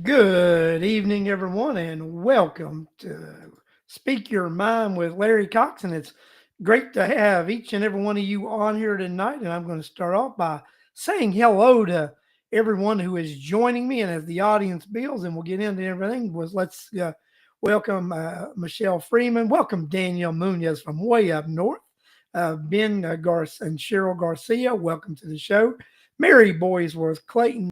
Good evening, everyone, and welcome to Speak Your Mind with Larry Cox. And it's great to have each and every one of you on here tonight. And I'm going to start off by saying hello to everyone who is joining me. And as the audience builds, and we'll get into everything, let's welcome Michelle Freeman. Welcome Danielle Munoz from way up north. Ben and Cheryl Garcia, welcome to the show. Mary Boysworth, Clayton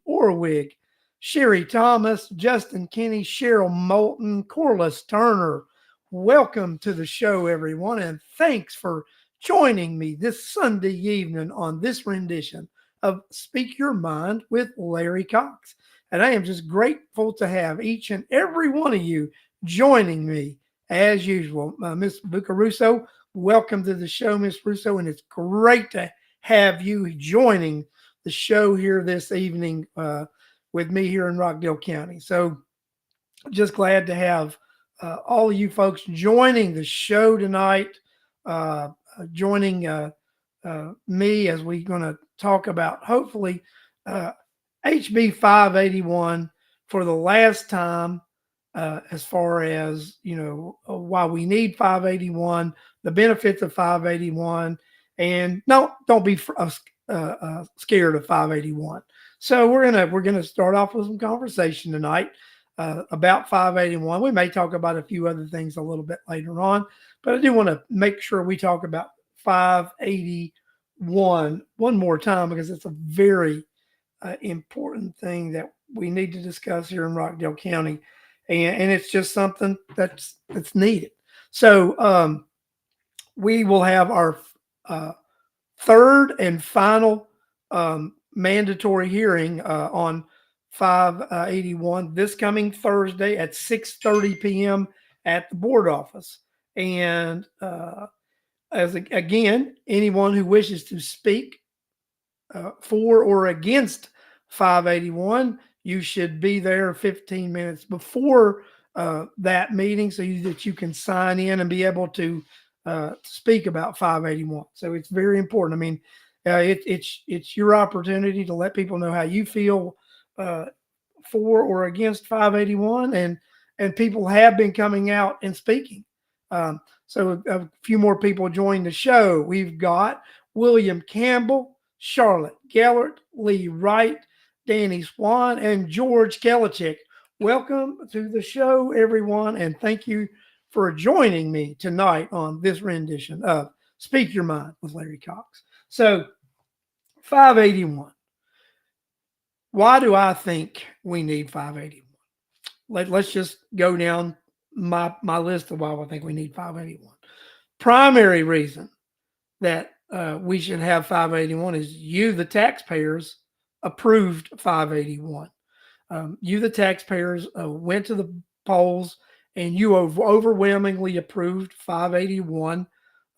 Orwig, Sherry Thomas, Justin Kinney, Cheryl Moulton, Corliss Turner. Welcome to the show, everyone, and thanks for joining me this Sunday evening on this rendition of Speak Your Mind with Larry Cox. And I am just grateful to have each and every one of you joining me as usual. Miss Bucaruso, welcome to the show, Miss Russo, and it's great to have you joining the show here this evening with me here in Rockdale County. So just glad to have all of you folks joining the show tonight, joining me as we're going to talk about hopefully HB 581 for the last time. As far as why we need 581, the benefits of 581, and no, don't be scared of 581. So we're gonna start off with some conversation tonight about 581. We may talk about a few other things a little bit later on, but I do want to make sure we talk about 581 one more time because it's a very important thing that we need to discuss here in Rockdale County, and it's just something that's needed. So we will have our third and final mandatory hearing on 581 this coming Thursday at 6:30 p.m. at the board office. And again, anyone who wishes to speak for or against 581, you should be there 15 minutes before that meeting that you can sign in and be able to speak about 581. So it's very important. I mean, it's your opportunity to let people know how you feel for or against 581, and people have been coming out and speaking. So a few more people joined the show. We've got William Campbell, Charlotte Gellert, Lee Wright, Danny Swan, and George Kelichik. Welcome to the show, everyone, and thank you for joining me tonight on this rendition of Speak Your Mind with Larry Cox. So, 581. Why do I think we need 581? Let's just go down my list of why I think we need 581. Primary reason that we should have 581 is you, the taxpayers, approved 581. You, the taxpayers, went to the polls and you overwhelmingly approved 581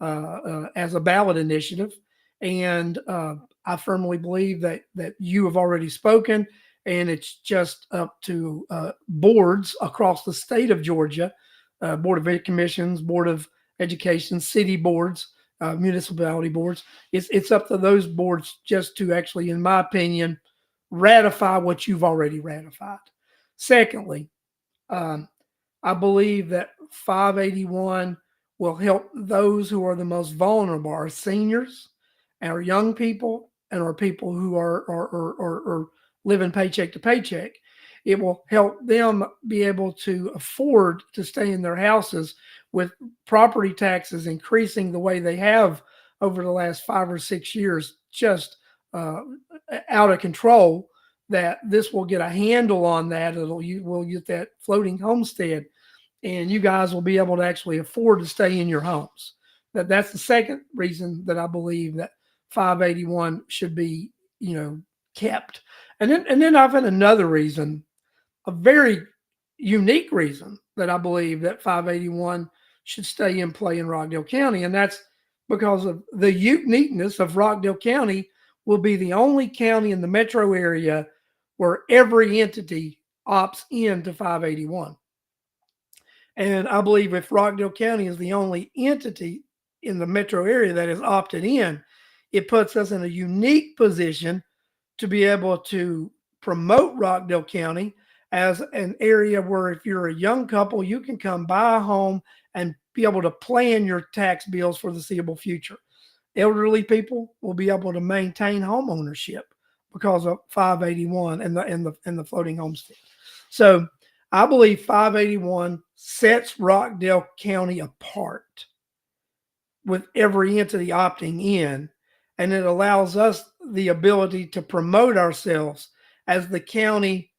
as a ballot initiative. And I firmly believe that you have already spoken, and it's just up to boards across the state of Georgia, Board of Commissions, Board of Education, city boards, municipality boards. It's up to those boards just to actually, in my opinion, ratify what you've already ratified. Secondly, I believe that 581 will help those who are the most vulnerable, our seniors, our young people, and our people who are living paycheck to paycheck. It will help them be able to afford to stay in their houses with property taxes increasing the way they have over the last 5 or 6 years, just out of control. That this will get a handle on that. We'll get that floating homestead, and you guys will be able to actually afford to stay in your homes. That's the second reason that I believe that 581 should be, kept. And then I've had another reason, a very unique reason that I believe that 581 should stay in play in Rockdale County, and that's because of the uniqueness of Rockdale County will be the only county in the metro area where every entity opts into 581. And I believe if Rockdale County is the only entity in the metro area that is opted in, it puts us in a unique position to be able to promote Rockdale County as an area where if you're a young couple, you can come buy a home and be able to plan your tax bills for the foreseeable future. Elderly people will be able to maintain home ownership because of 581 and the floating homestead. So I believe 581 sets Rockdale County apart with every entity opting in, and it allows us the ability to promote ourselves as the county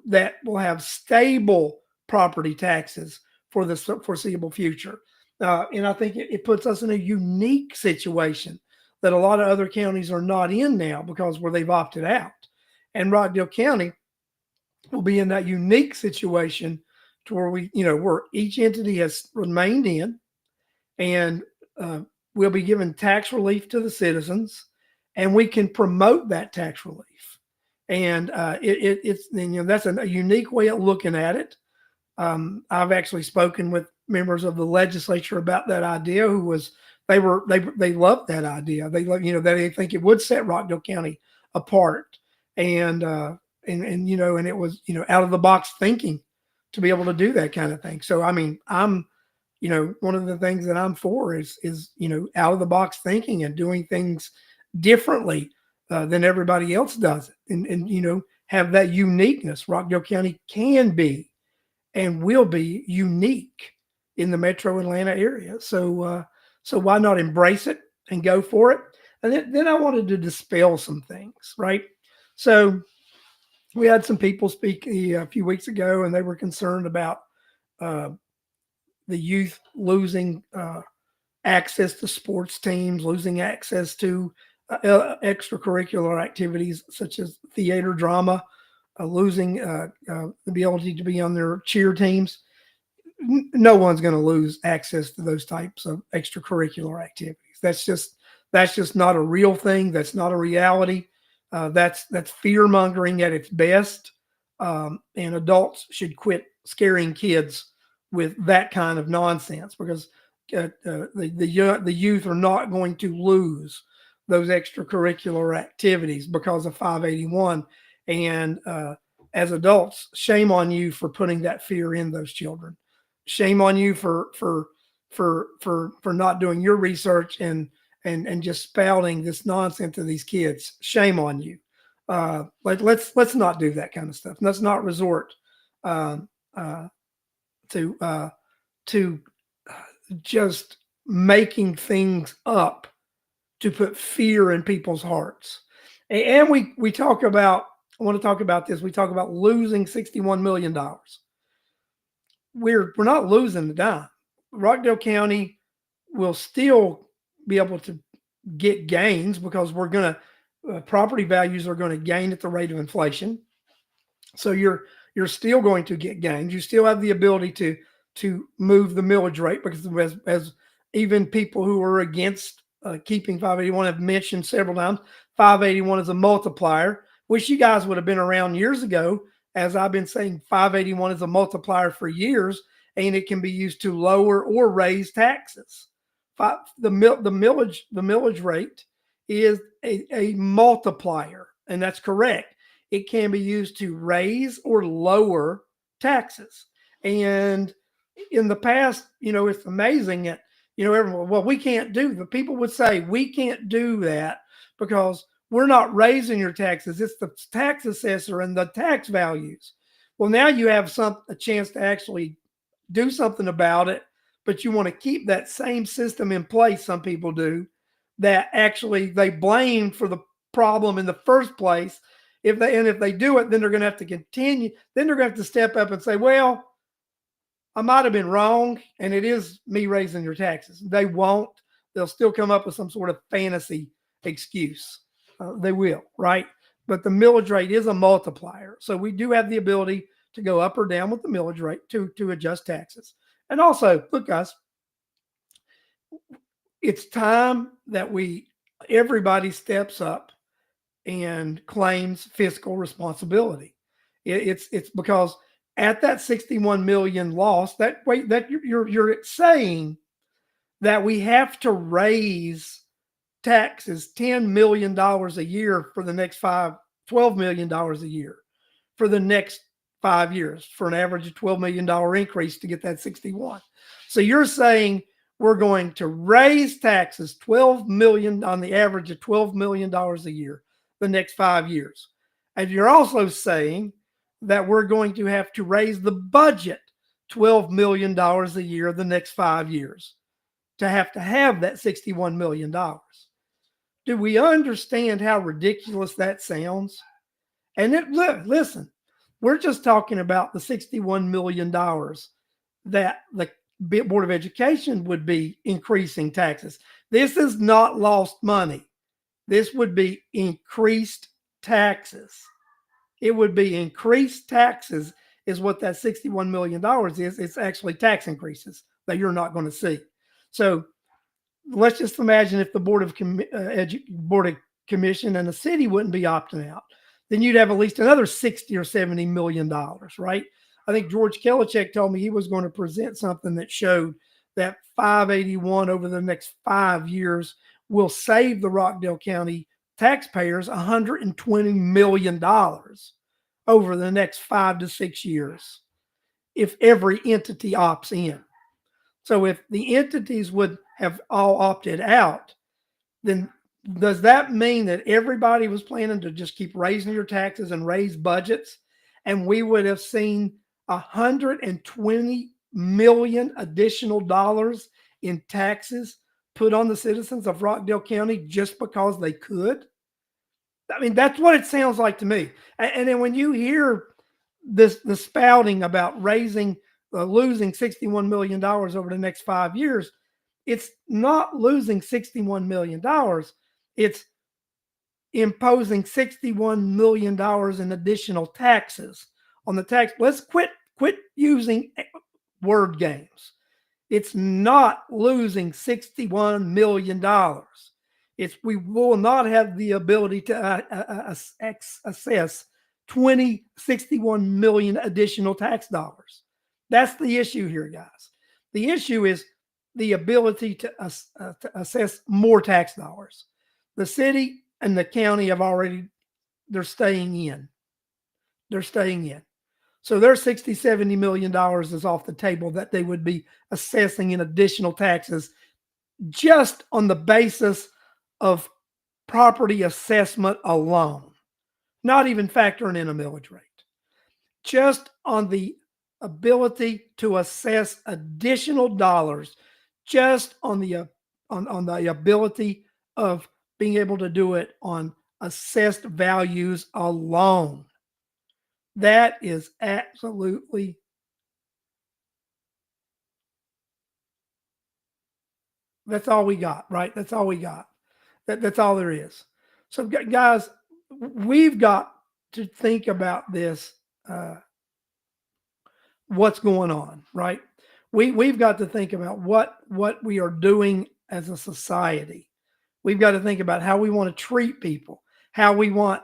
that will have stable property taxes for the foreseeable future. And I think it puts us in a unique situation that a lot of other counties are not in now because where they've opted out. And Rockdale County will be in that unique situation to where where each entity has remained in, and we'll be giving tax relief to the citizens, and we can promote that tax relief. And it's that's a unique way of looking at it. I've actually spoken with members of the legislature about that idea. They loved that idea. They think it would set Rockdale County apart, and it was out of the box thinking to be able to do that kind of thing. So I mean, one of the things that I'm for is out of the box thinking and doing things differently than everybody else does it, and have that uniqueness. Rockdale County can be and will be unique in the metro Atlanta area. So why not embrace it and go for it? And then I wanted to dispel some things, right? So we had some people speak a few weeks ago, and they were concerned about the youth losing access to sports teams, losing access to extracurricular activities such as theater, drama, losing the ability to be on their cheer teams. No one's going to lose access to those types of extracurricular activities. That's just not a real thing. That's not a reality. That's fear mongering at its best. And adults should quit scaring kids with that kind of nonsense, because the youth are not going to lose those extracurricular activities because of 581. And as adults, shame on you for putting that fear in those children. Shame on you for not doing your research and just spouting this nonsense to these kids. Shame on you. Let's not do that kind of stuff. Let's not resort to just making things up to put fear in people's hearts. And we talk about, I want to talk about this. We talk about losing $61 million. We're not losing the dime. Rockdale County will still be able to get gains because we're going to property values are going to gain at the rate of inflation. So you're still going to get gains. You still have the ability to move the millage rate, because as even people who are against keeping 581 have mentioned several times, 581 is a multiplier. Wish you guys would have been around years ago. As I've been saying, 581 is a multiplier for years, and it can be used to lower or raise taxes. The millage rate is a multiplier, and that's correct. It can be used to raise or lower taxes. And in the past, it's amazing that, everyone, well, we can't do that. People would say, we can't do that because we're not raising your taxes. It's the tax assessor and the tax values. Well, now you have a chance to actually do something about it, but you want to keep that same system in place. Some people do that. Actually, they blame for the problem in the first place. If they do it, then they're going to have to continue. Then they're going to have to step up and say, well, I might have been wrong, and it is me raising your taxes. They won't. They'll still come up with some sort of fantasy excuse. They will, right? But the millage rate is a multiplier. So we do have the ability to go up or down with the millage rate to adjust taxes. And also, look, guys, it's time that everybody steps up and claims fiscal responsibility. It's because at that 61 million loss, that you're saying that we have to raise taxes $10 million a year for the next $12 million a year for the next 5 years, for an average of $12 million increase to get that 61. So you're saying we're going to raise taxes 12 million on the average of $12 million a year the next 5 years. And you're also saying that we're going to have to raise the budget $12 million a year the next 5 years to have that $61 million. Do we understand how ridiculous that sounds? And listen, we're just talking about the $61 million that the Board of Education would be increasing taxes. This is not lost money. This would be increased taxes. It would be increased taxes is what that $61 million is. It's actually tax increases that you're not going to see. So let's just imagine if the Board of Commission and the city wouldn't be opting out, then you'd have at least another 60 or $70 million, right? I think George Kelechek told me he was going to present something that showed that 581 over the next 5 years will save the Rockdale County taxpayers $120 million over the next 5 to 6 years if every entity opts in. So if the entities would have all opted out, then does that mean that everybody was planning to just keep raising your taxes and raise budgets, and we would have seen $120 million additional dollars in taxes put on the citizens of Rockdale County just because they could? I mean, that's what it sounds like to me. And then when you hear the spouting about losing $61 million over the next 5 years, it's not losing $61 million. It's imposing $61 million in additional taxes on the tax. Let's quit using word games. It's not losing $61 million. We will not have the ability to assess 61 million additional tax dollars. That's the issue here, guys. The issue is the ability to assess more tax dollars. The city and the county they're staying in. They're staying in. So their $60-70 million is off the table that they would be assessing in additional taxes just on the basis of property assessment alone, not even factoring in a millage rate. Just on the ability to assess additional dollars, just on the ability of being able to do it on assessed values alone. That is absolutely that's all we got, right? That's all we got. That's all there is. So, guys, we've got to think about this. What's going on, right? We've got to think about what we are doing as a society. We've got to think about how we want to treat people, how we want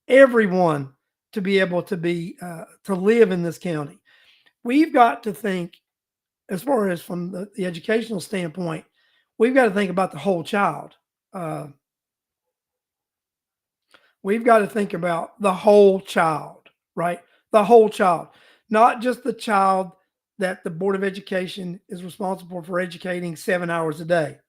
everyone to be able to to live in this county. We've got to think, as far as from the educational standpoint, we've got to think about the whole child. We've got to think about the whole child, right? The whole child, not just the child that the Board of Education is responsible for educating 7 hours a day.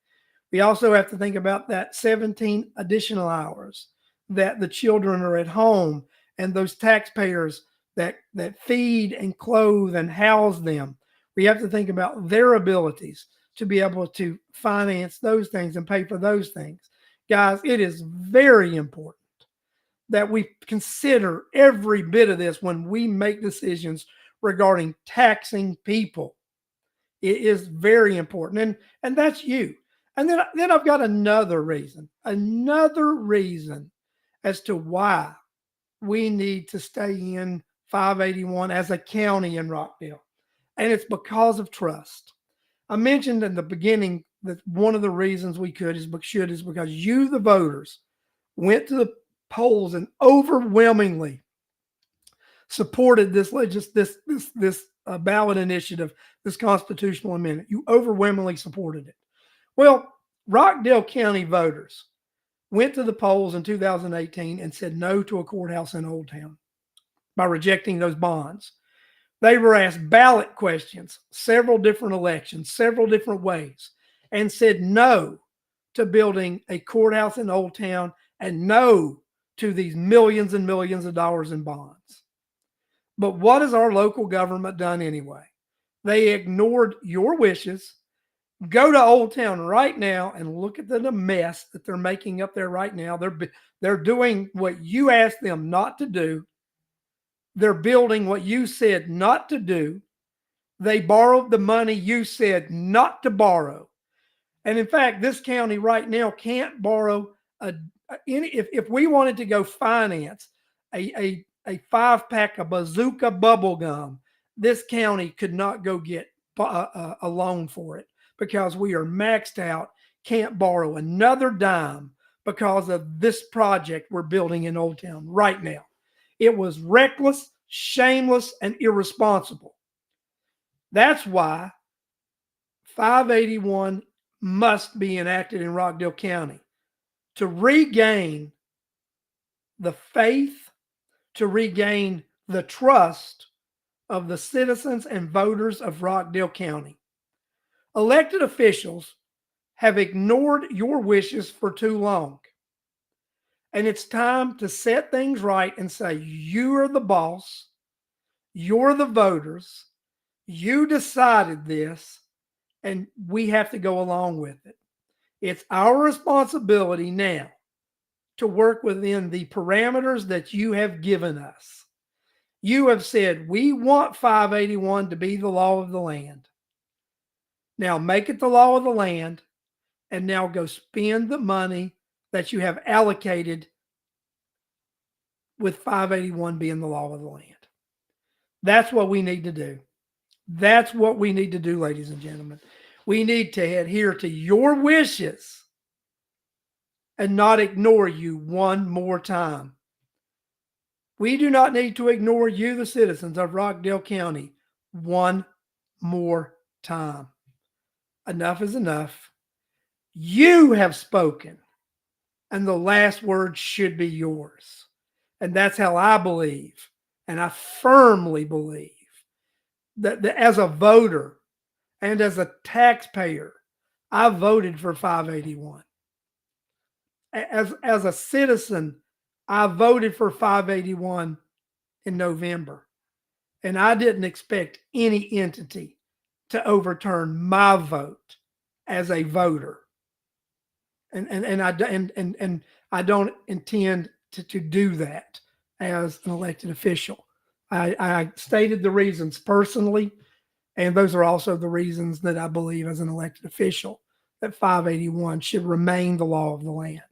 We also have to think about that 17 additional hours that the children are at home and those taxpayers that feed and clothe and house them. We have to think about their abilities to be able to finance those things and pay for those things. Guys, it is very important that we consider every bit of this when we make decisions regarding taxing people. It is very important. And that's you. And then I've got another reason as to why we need to stay in 581 as a county in Rockdale. And it's because of trust. I mentioned in the beginning that one of the reasons we should is because you, the voters, went to the polls and overwhelmingly supported this ballot initiative, this constitutional amendment. You overwhelmingly supported it. Well, Rockdale County voters went to the polls in 2018 and said no to a courthouse in Old Town by rejecting those bonds. They were asked ballot questions, several different elections, several different ways, and said no to building a courthouse in Old Town and no to these millions and millions of dollars in bonds. But what has our local government done anyway? They ignored your wishes. Go to Old Town right now and look at the mess that they're making up there right now. They're doing what you asked them not to do. They're building what you said not to do. They borrowed the money you said not to borrow. And in fact, this county right now can't borrow if we wanted to go finance a 5-pack of Bazooka bubble gum, this county could not go get a loan for it because we are maxed out, can't borrow another dime because of this project we're building in Old Town right now. It was reckless, shameless, and irresponsible. That's why 581 must be enacted in Rockdale County to regain the faith, to regain the trust of the citizens and voters of Rockdale County. Elected officials have ignored your wishes for too long. And it's time to set things right and say, you're the boss, you're the voters, you decided this, and we have to go along with it. It's our responsibility now to work within the parameters that you have given us. You have said, we want 581 to be the law of the land. Now make it the law of the land, and now go spend the money that you have allocated with 581 being the law of the land. That's what we need to do. That's what we need to do, ladies and gentlemen. We need to adhere to your wishes and not ignore you one more time. We do not need to ignore you, the citizens of Rockdale County, one more time. Enough is enough. You have spoken, and the last word should be yours. And that's how I believe, and I firmly believe that as a voter and as a taxpayer, I voted for 581. As a citizen, I voted for 581 in November, and I didn't expect any entity to overturn my vote as a voter. And I don't intend to do that as an elected official. I stated the reasons personally, and those are also the reasons that I believe as an elected official that 581 should remain the law of the land,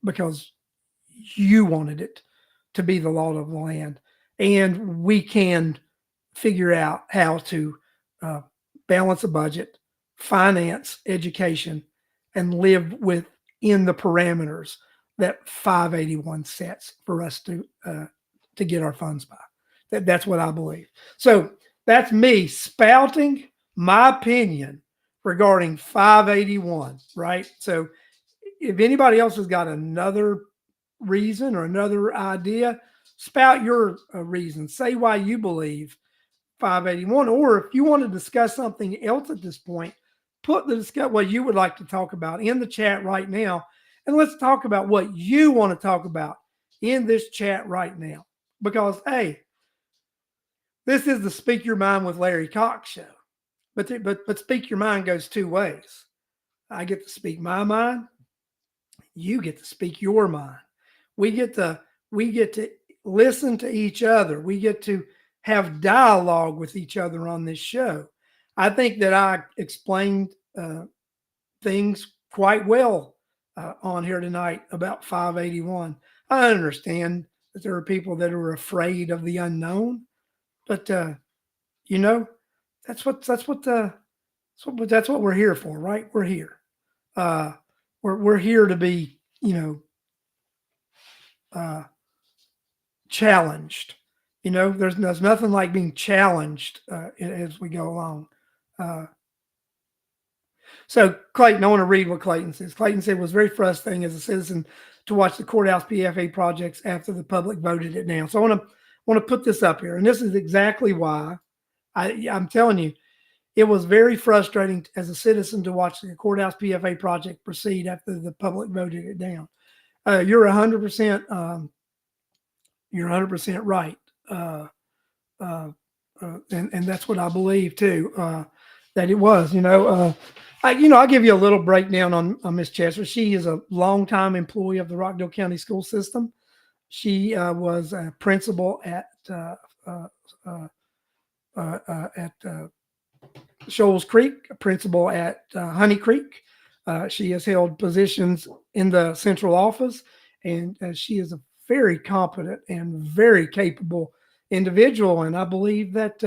because you wanted it to be the law of the land. And we can figure out how to balance a budget, finance education, and live within the parameters that 581 sets for us to get our funds by. That's what I believe. So that's me spouting my opinion regarding 581, right? So if anybody else has got another reason or another idea, spout your reason. Say why you believe 581, or if you want to discuss something else at this point, put what you would like to talk about in the chat right now, and let's talk about what you want to talk about in this chat right now. Because hey, this is the Speak Your Mind with Larry Cox show, but Speak Your Mind goes two ways. I get to speak my mind. You get to speak your mind. We get to listen to each other. We get to have dialogue with each other on this show. I think that I explained things quite well on here tonight about 581. I understand that there are people that are afraid of the unknown, but that's what we're here for, right? We're here. We're here to be, challenged. There's nothing like being challenged as we go along. So Clayton, I want to read what Clayton says. Clayton said it was very frustrating as a citizen to watch the courthouse PFA projects after the public voted it down. So I want to put this up here, and this is exactly why I'm telling you, it was very frustrating as a citizen to watch the courthouse PFA project proceed after the public voted it down. You're 100%. You're 100% right, and that's what I believe too. That it was. I'll give you a little breakdown on Miss Chester. She is a longtime employee of the Rockdale County School System. She was a principal at Shoals Creek, a principal at Honey Creek. She has held positions in the central office, and she is a very competent and very capable individual. And I believe that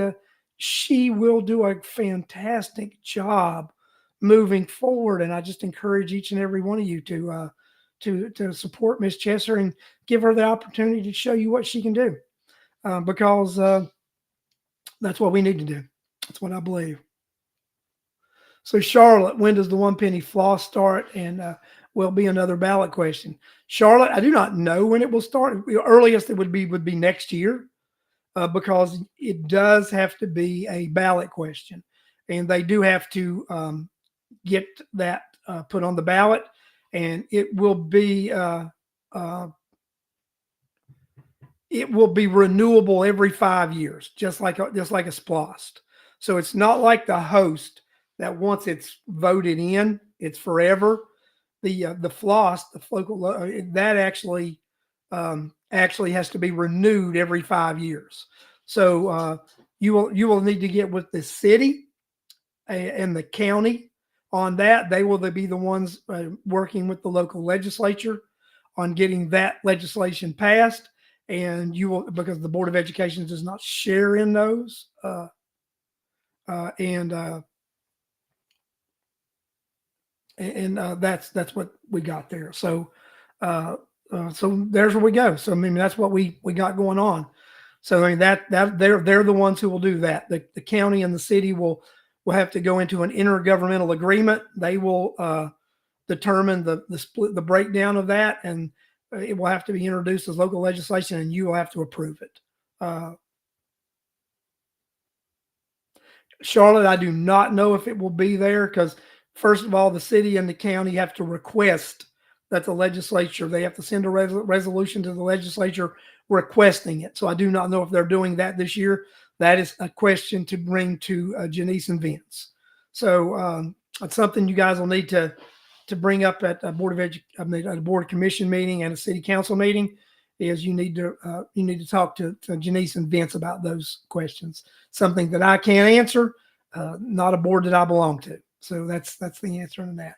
she will do a fantastic job moving forward. And I just encourage each and every one of you to support Miss Chester and give her the opportunity to show you what she can do, because that's what we need to do. That's what I believe. So Charlotte, when does the 1 penny floss start? And will be another ballot question. Charlotte, I do not know when it will start. The earliest it would be next year, because it does have to be a ballot question, and they do have to get that put on the ballot, and it will be renewable every 5 years, just like a SPLOST. So it's not like the host that once it's voted in, it's forever. The floss, the local, that actually has to be renewed every 5 years. So you will need to get with the city and the county on that. They will be the ones working with the local legislature on getting that legislation passed. And you will, because the Board of Education does not share in those. That's what we got there. So so there's where we go. So I mean, that's what we got going on. So I mean that they're the ones who will do that. The county and the city will have to go into an intergovernmental agreement. They will determine the split, the breakdown of that, and it will have to be introduced as local legislation, and you will have to approve it. Charlotte, I do not know if it will be there, because first of all, the city and the county have to request that the legislature, they have to send a resolution to the legislature requesting it. So I do not know if they're doing that this year. That is a question to bring to Janice and Vince. So it's something you guys will need to bring up at a board of commission meeting and a city council meeting. Is you need to talk to Janice and Vince about those questions. Something that I can't answer, not a board that I belong to. So that's the answer to that.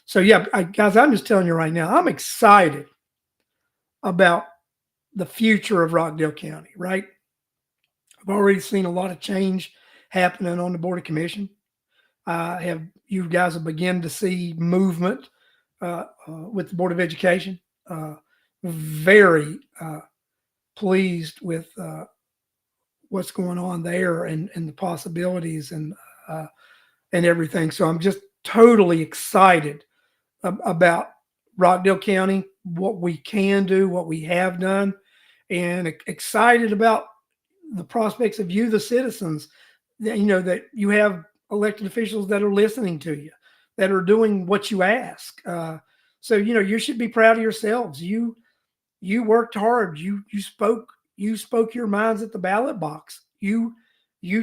So yeah, guys, I'm just telling you right now, I'm excited about the future of Rockdale County. Right, I've already seen a lot of change happening on the board of commission. You guys have begun to see movement with the Board of Education. Very pleased with what's going on there and the possibilities and everything. So I'm just totally excited about Rockdale County, what we can do, what we have done, and excited about the prospects of you, the citizens, that you have elected officials that are listening to you, that are doing what you ask. So you should be proud of yourselves. You worked hard. You spoke your minds at the ballot box. You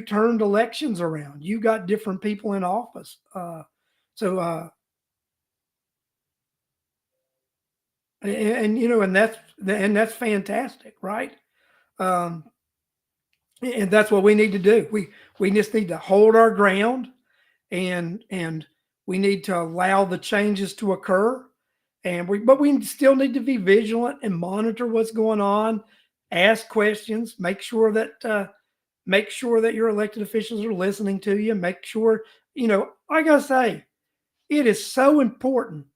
turned elections around. You got different people in office. And that's fantastic, right? And that's what we need to do. We just need to hold our ground, and we need to allow the changes to occur. But we still need to be vigilant and monitor what's going on, ask questions, make sure that your elected officials are listening to you. Make sure, like I say, it is so important.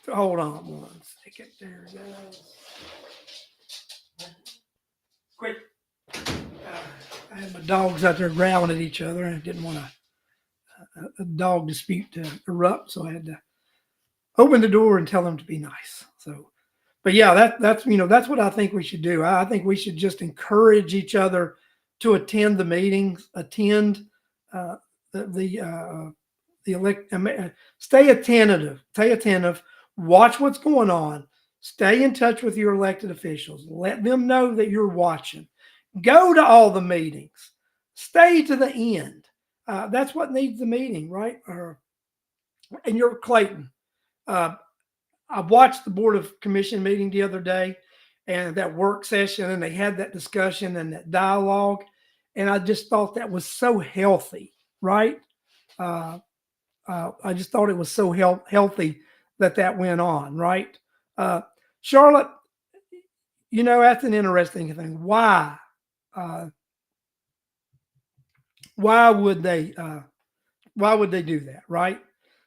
Hold on one second there, guys. Quick. I had my dogs out there growling at each other, and I didn't want a dog dispute to erupt, so I had to open the door and tell them to be nice. So, but yeah, that's that's what I think we should do. I think we should just encourage each other to attend the meetings, attend uh, the elect. Stay attentive. Watch what's going on. Stay in touch with your elected officials. Let them know that you're watching. Go to all the meetings. Stay to the end. That's what needs the meeting, right? And you're Clayton. Uh, I watched the Board of Commission meeting the other day and that work session, and they had that discussion and that dialogue. And I just thought that was so healthy, right? Uh, I just thought it was so healthy that went on, right? Charlotte, that's an interesting thing. Why? Why would they? Why would they do that, right?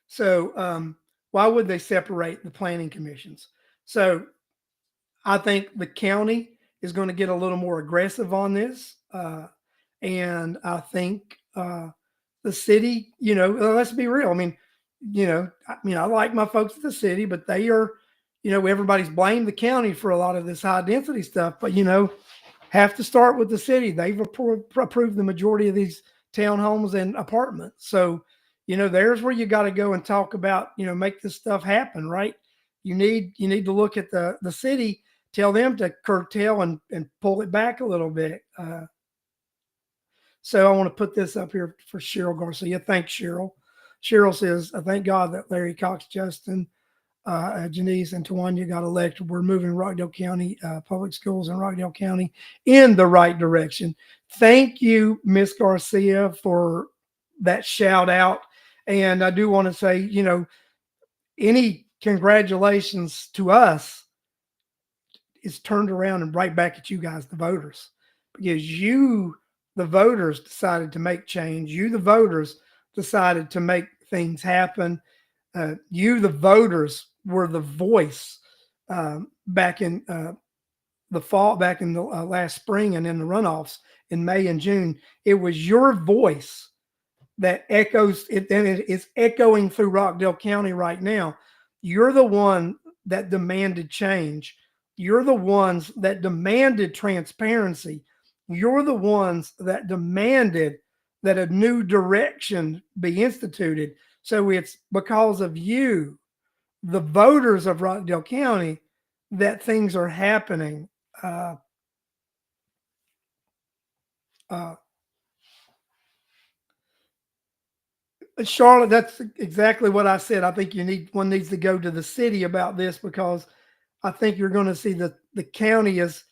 So, why would they separate the planning commissions? So, I think the county is going to get a little more aggressive on this, and I think the city, let's be real. I mean, I like my folks at the city, but they are, everybody's blamed the county for a lot of this high density stuff, but have to start with the city. They've approved the majority of these townhomes and apartments. So, there's where you got to go and talk about, make this stuff happen, right? You need to look at the city, tell them to curtail and pull it back a little bit. So I want to put this up here for Cheryl Garcia. Thanks, Cheryl. Cheryl says, I thank God that Larry Cox, Justin, Janice, and Tawanya got elected. We're moving Rockdale County public schools in Rockdale County in the right direction. Thank you, Miss Garcia, for that shout out. And I do want to say, any congratulations to us is turned around and right back at you guys, the voters, because you, the voters, decided to make change. You, the voters, decided to make things happen. You, the voters, were the voice back in the fall, back in the last spring, and in the runoffs in May and June. It was your voice that echoes, and it's echoing through Rockdale County right now. You're the one that demanded change. You're the ones that demanded transparency. You're the ones that demanded that a new direction be instituted. So it's because of you, the voters of Rockdale County, that things are happening. Charlotte, that's exactly what I said. I think one needs to go to the city about this, because I think you're going to see that the county is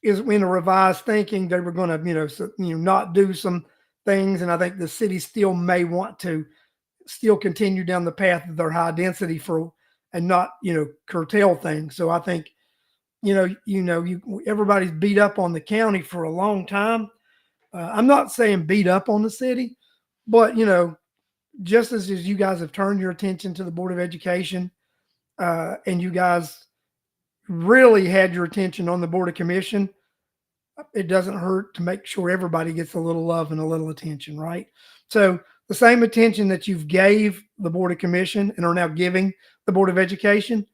in a revised thinking. They were going to, not do some things, and I think the city still may want to still continue down the path of their high density and not, curtail things. So I think, everybody's beat up on the county for a long time. I'm not saying beat up on the city, but just as you guys have turned your attention to the Board of Education, and you guys really had your attention on the Board of Commission, it doesn't hurt to make sure everybody gets a little love and a little attention, right? So the same attention that you've gave the Board of Commission and are now giving the Board of Education,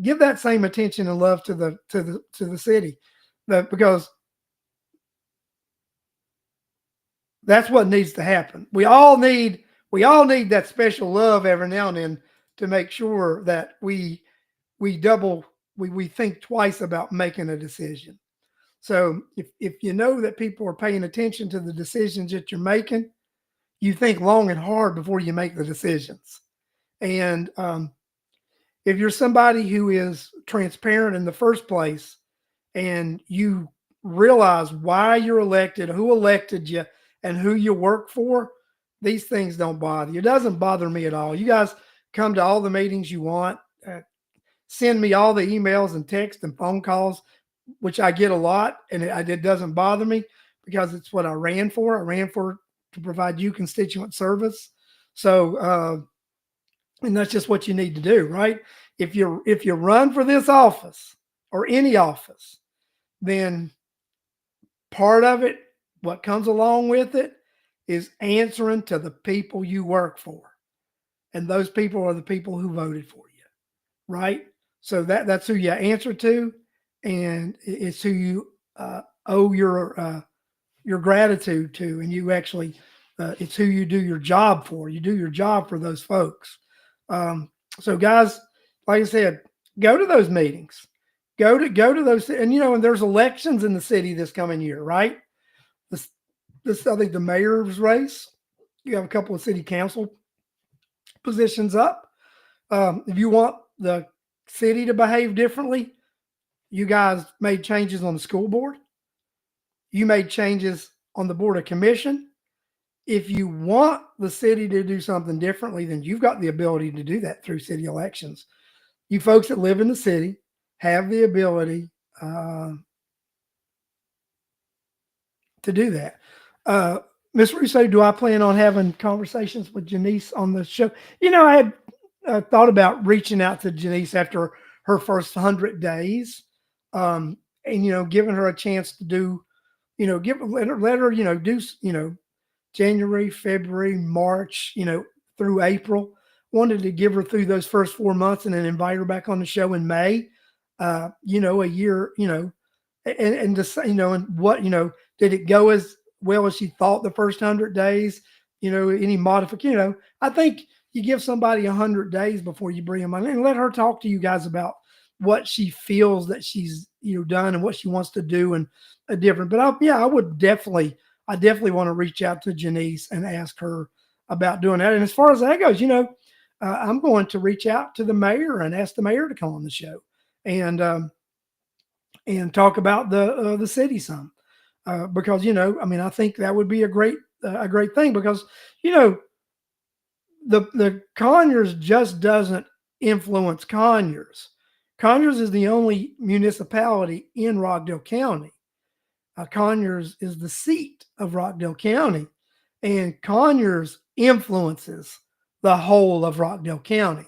give that same attention and love to the city, because that's what needs to happen. We all need that special love every now and then to make sure that we think twice about making a decision. So if you know that people are paying attention to the decisions that you're making, you think long and hard before you make the decisions. And if you're somebody who is transparent in the first place, and you realize why you're elected, who elected you, and who you work for, these things don't bother you. It doesn't bother me at all. You guys come to all the meetings you want. Send me all the emails and texts and phone calls, which I get a lot, and it doesn't bother me, because it's what I ran for. I ran for to provide you constituent service. So, and that's just what you need to do, right? If you run for this office or any office, then part of it what comes along with it is answering to the people you work for. And those people are the people who voted for you, right? So that's who you answer to, and it's who you owe your gratitude to, and you actually it's who you do your job for. You do your job for those folks. So guys, like I said, go to those meetings, go to those, and and there's elections in the city this coming year, right? This I think the mayor's race. You have a couple of city council positions up. If you want the city to behave differently, you guys made changes on the school board. You made changes on the board of commission. If you want the city to do something differently, then you've got the ability to do that through city elections. You folks that live in the city have the ability to do that. Ms. Russo, do I plan on having conversations with Janice on the show? I had thought about reaching out to Janice after her first 100 days, and giving her a chance to do, let her do, January, February, March, through April. Wanted to give her through those first 4 months and then invite her back on the show in May. A year, and just, and what, did it go as well as she thought the first 100 days? Any modification? I think you give somebody 100 days before you bring them on and let her talk to you guys about what she feels that she's, done and what she wants to do and different. But I definitely want to reach out to Janice and ask her about doing that. And as far as that goes, I'm going to reach out to the mayor and ask the mayor to come on the show and talk about the city some. Because I think that would be a great thing, because the Conyers just doesn't influence Conyers. Conyers is the only municipality in Rockdale County. Conyers is the seat of Rockdale County, and Conyers influences the whole of Rockdale County.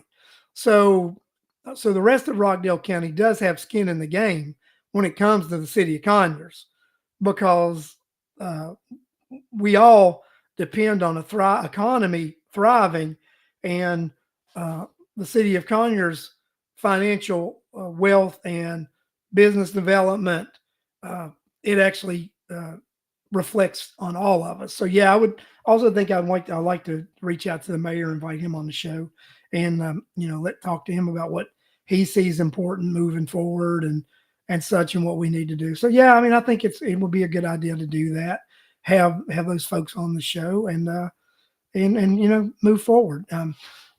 So the rest of Rockdale County does have skin in the game when it comes to the city of Conyers, because we all depend on economy thriving, and the city of Conyers financial wealth and business development, it actually reflects on all of us. So yeah, I would also think I'd like to reach out to the mayor, invite him on the show, and talk to him about what he sees important moving forward and such, and what we need to do. So yeah, I think it would be a good idea to do that. Have those folks on the show and move forward.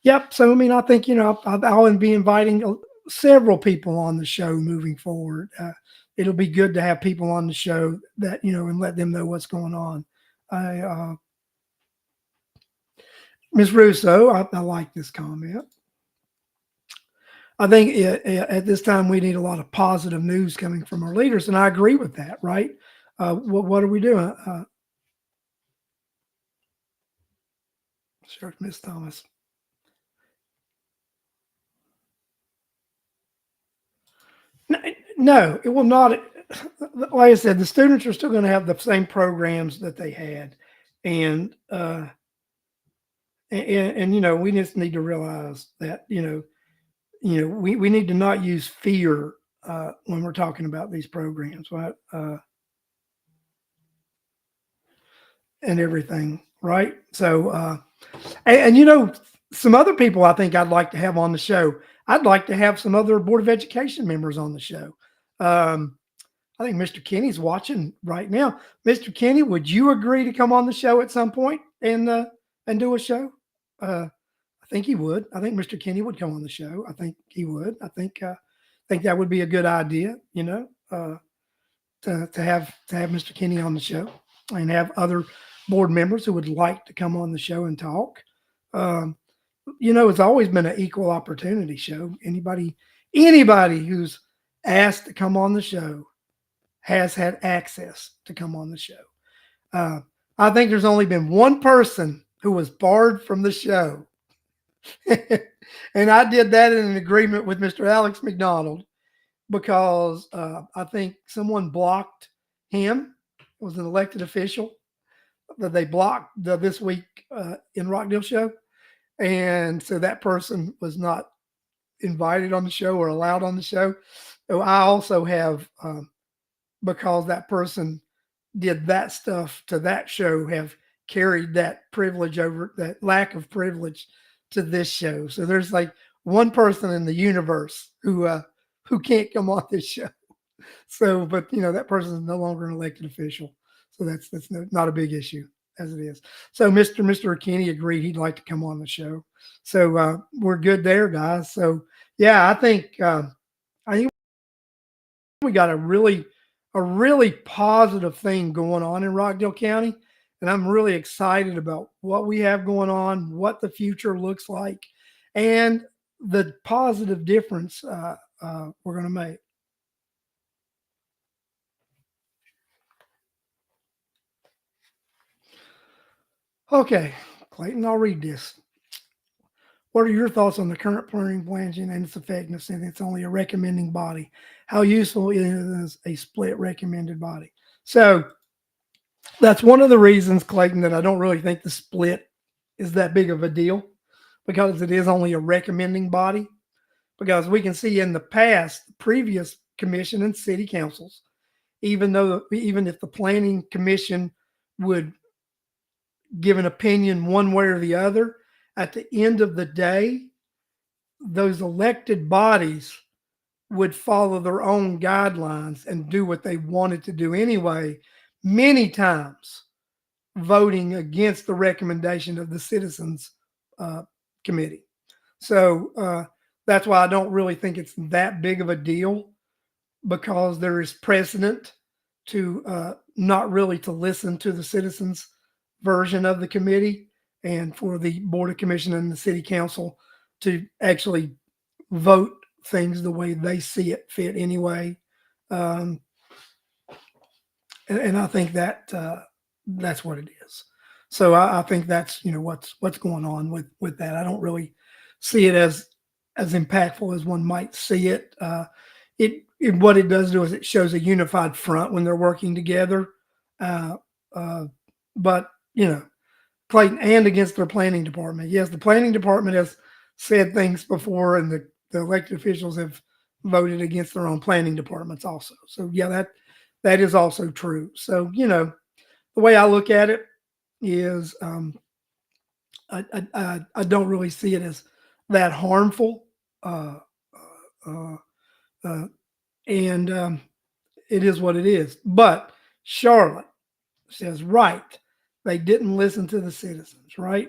Yep. So I think I'll be inviting several people on the show moving forward. It'll be good to have people on the show that and let them know what's going on. Ms. Russo, I like this comment. I think at this time we need a lot of positive news coming from our leaders, and I agree with that. Right? What are we doing? Sure, Miss Thomas. No, it will not. Like I said, the students are still going to have the same programs that they had, and we just need to realize that we need to not use fear when we're talking about these programs, right? And everything, right? So, some other people I think I'd like to have on the show. I'd like to have some other Board of Education members on the show. I think Mr. Kenny's watching right now. Mr. Kenny, would you agree to come on the show at some point and do a show? I think he would. I think Mr. Kenny would come on the show. I think he would. I think that would be a good idea, to have Mr. Kenny on the show and have other board members who would like to come on the show and talk. It's always been an equal opportunity show. Anybody who's asked to come on the show has had access to come on the show. I think there's only been one person who was barred from the show. And I did that in an agreement with Mr. Alex McDonald, because I think someone blocked him. It was an elected official, that they blocked the This Week in Rockdale show. And so that person was not invited on the show or allowed on the show. So I also have, because that person did that stuff to that show, have carried that privilege over, that lack of privilege, to this show. So there's like one person in the universe who can't come on this show. So, but that person is no longer an elected official. So that's not a big issue as it is. So Mr. Kenny agreed he'd like to come on the show. So we're good there, guys. So yeah, I think we got a really positive thing going on in Rockdale County, and I'm really excited about what we have going on, what the future looks like, and the positive difference we're going to make. Okay, Clayton, I'll read this. What are your thoughts on the current planning plan and its effectiveness, since it's only a recommending body? How useful is a split recommended body? So that's one of the reasons, Clayton, that I don't really think the split is that big of a deal, because it is only a recommending body. Because we can see in the past, previous commission and city councils, even if the planning commission would give an opinion one way or the other, at the end of the day, those elected bodies would follow their own guidelines and do what they wanted to do anyway, many times voting against the recommendation of the citizens committee. So that's why I don't really think it's that big of a deal, because there is precedent to not really to listen to the citizens version of the committee, and for the Board of Commission and the City Council to actually vote things the way they see it fit anyway. And I think that that's what it is. So I think that's what's going on with that. I don't really see it as impactful as one might see it. What it does do is it shows a unified front when they're working together. But Clayton, and against their planning department. Yes, the planning department has said things before, and the elected officials have voted against their own planning departments also. So yeah, that is also true. So the way I look at it is, I don't really see it as that harmful, and it is what it is. But Charlotte says, right, they didn't listen to the citizens, right?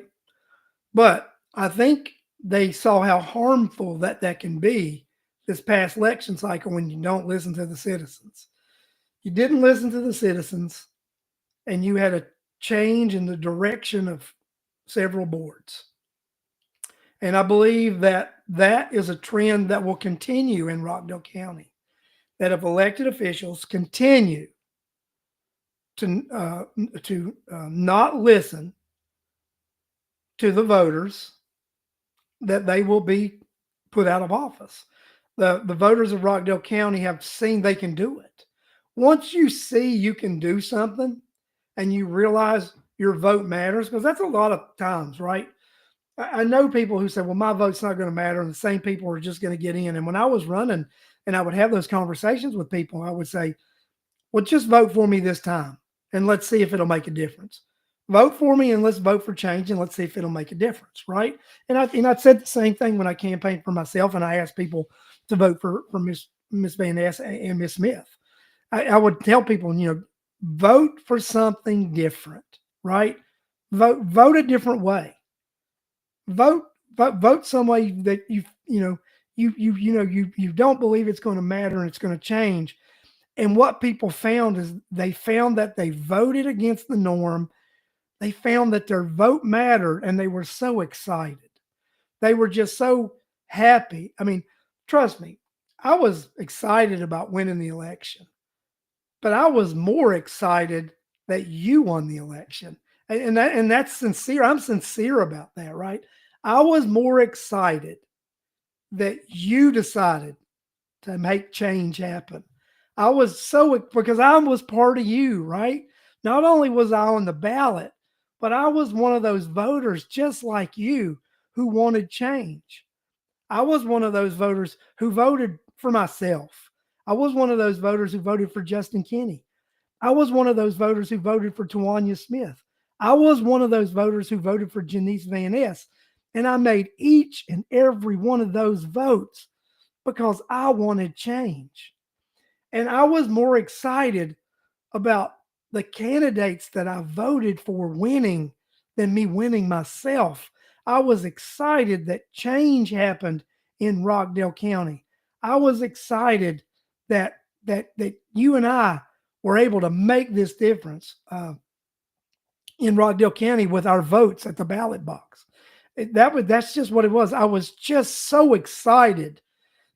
But I think they saw how harmful that can be this past election cycle when you don't listen to the citizens. You didn't listen to the citizens, and you had a change in the direction of several boards. And I believe that is a trend that will continue in Rockdale County, that if elected officials continue to not listen to the voters, that they will be put out of office. The voters of Rockdale County have seen they can do it. Once you see you can do something and you realize your vote matters, because that's a lot of times, right? I know people who say, well, my vote's not going to matter, and the same people are just going to get in. And when I was running and I would have those conversations with people, I would say, well, just vote for me this time, and let's see if it'll make a difference. Vote for me, and let's vote for change, and let's see if it'll make a difference, right? And I said the same thing when I campaigned for myself, and I asked people to vote for Miss Van Ness and Miss Smith. I would tell people, vote for something different, right? Vote a different way. Vote some way that you don't believe it's going to matter and it's going to change. And what people found is they found that they voted against the norm. They found that their vote mattered, and they were so excited. They were just so happy. I mean, trust me, I was excited about winning the election, but I was more excited that you won the election. And that's sincere. I'm sincere about that, right? I was more excited that you decided to make change happen. I was because I was part of you, right? Not only was I on the ballot, but I was one of those voters just like you who wanted change. I was one of those voters who voted for myself. I was one of those voters who voted for Justin Kinney. I was one of those voters who voted for Tawanya Smith. I was one of those voters who voted for Janice Van Ness. And I made each and every one of those votes because I wanted change. And I was more excited about the candidates that I voted for winning than me winning myself. I was excited that change happened in Rockdale County. I was excited that you and I were able to make this difference in Rockdale County with our votes at the ballot box. That's just what it was. I was just so excited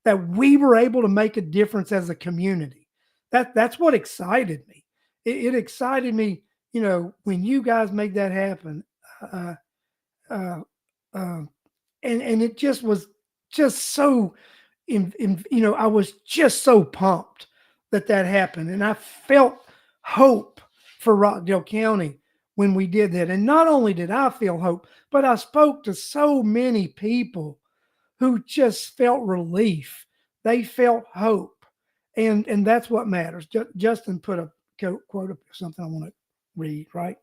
that we were able to make a difference as a community. That's what excited me. It excited me, when you guys make that happen. Uh, uh, and it just was just so, I was just so pumped that happened, and I felt hope for Rockdale County when we did that. And not only did I feel hope, but I spoke to so many people who just felt relief. They felt hope, and that's what matters. Justin put a quote up, something I want to read, right?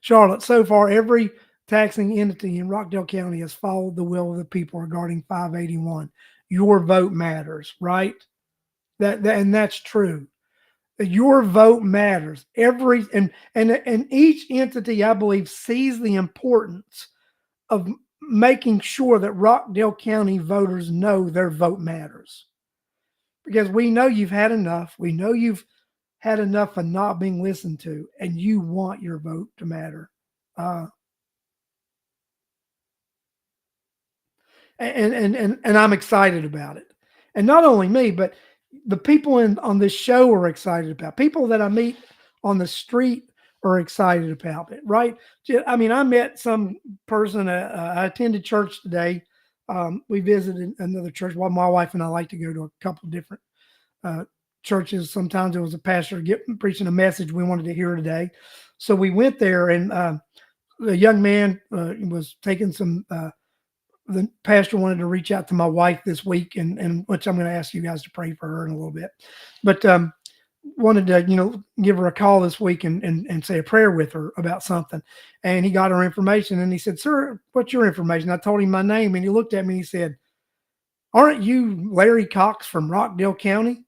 Charlotte, so far, every taxing entity in Rockdale County has followed the will of the people regarding 581. Your vote matters, right? And that's true. Your vote matters. And each entity, I believe, sees the importance of making sure that Rockdale County voters know their vote matters. Because we know you've had enough. We know you've had enough of not being listened to, and you want your vote to matter. And I'm excited about it. And not only me, but the people on this show are excited about. People that I meet on the street are excited about it, right? I mean, I met some person. I attended church today. We visited another church. Well, my wife and I like to go to a couple of different churches. Sometimes it was a pastor preaching a message we wanted to hear today, so we went there. And the young man was taking some. The pastor wanted to reach out to my wife this week, and which I'm going to ask you guys to pray for her in a little bit, but wanted to give her a call this week and say a prayer with her about something. And he got her information, and he said, "Sir, what's your information?" I told him my name, and he looked at me and he said, "Aren't you Larry Cox from Rockdale County?"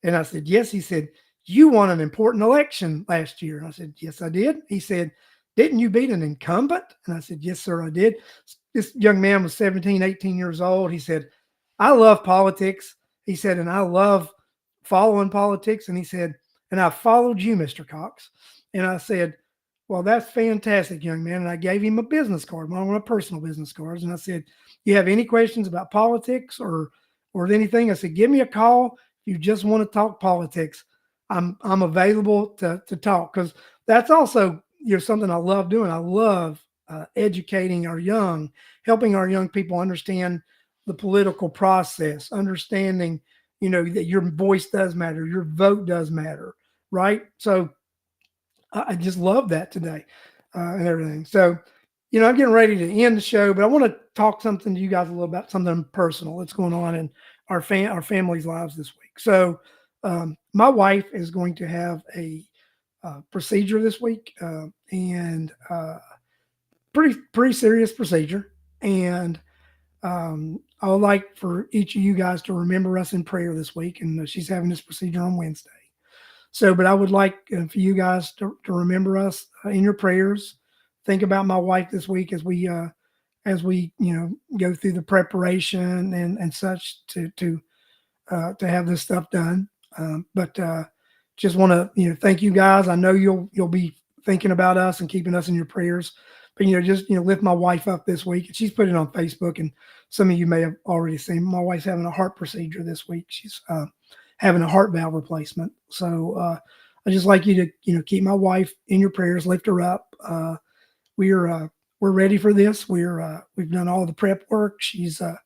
And I said, "Yes." He said, "You won an important election last year." And I said, "Yes, I did." He said, "Didn't you beat an incumbent?" And I said, "Yes, sir, I did." This young man was 17, 18 years old. He said, "I love politics." He said, "And I love following politics." And he said, "And I followed you, Mr. Cox." And I said, "Well, that's fantastic, young man." And I gave him a business card, one of my personal business cards. And I said, "You have any questions about politics or anything?" I said, "Give me a call. If you just want to talk politics, I'm available to talk." Because that's also something I love doing. I love educating our young, helping our young people understand the political process, understanding, that your voice does matter, your vote does matter, right? So I just love that today and everything. So, I'm getting ready to end the show, but I want to talk something to you guys a little about something personal that's going on in our family's lives this week. So, my wife is going to have a procedure this week, and pretty serious procedure. And I would like for each of you guys to remember us in prayer this week. And she's having this procedure on Wednesday. So, but I would like for you guys to remember us in your prayers. Think about my wife this week as we go through the preparation and such to have this stuff done. But just want to thank you guys. I know you'll be thinking about us and keeping us in your prayers. But just lift my wife up this week. And she's put it on Facebook, and some of you may have already seen. My wife's having a heart procedure this week. She's having a heart valve replacement. So I just like you to keep my wife in your prayers, lift her up. We're ready for this. We've done all the prep work. She's a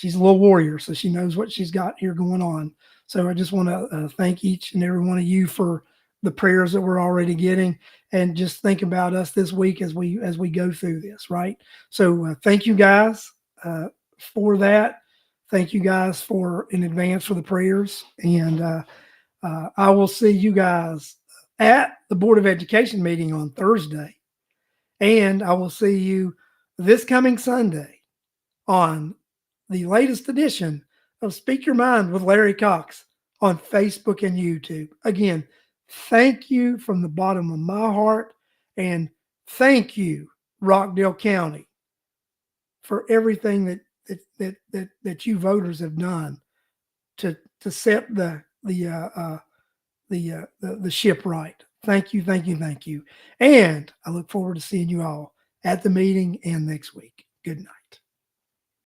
little warrior, so she knows what she's got here going on. So I just want to thank each and every one of you for the prayers that we're already getting, and just think about us this week as we go through this, right? So thank you guys for that. Thank you guys for in advance for the prayers, and I will see you guys at the Board of Education meeting on Thursday, and I will see you this coming Sunday on the latest edition of Speak Your Mind with Larry Cox on Facebook and YouTube. Again, thank you from the bottom of my heart, and thank you, Rockdale County, for everything that you voters have done to set the ship right. Thank you, thank you, thank you. And I look forward to seeing you all at the meeting and next week. Good night.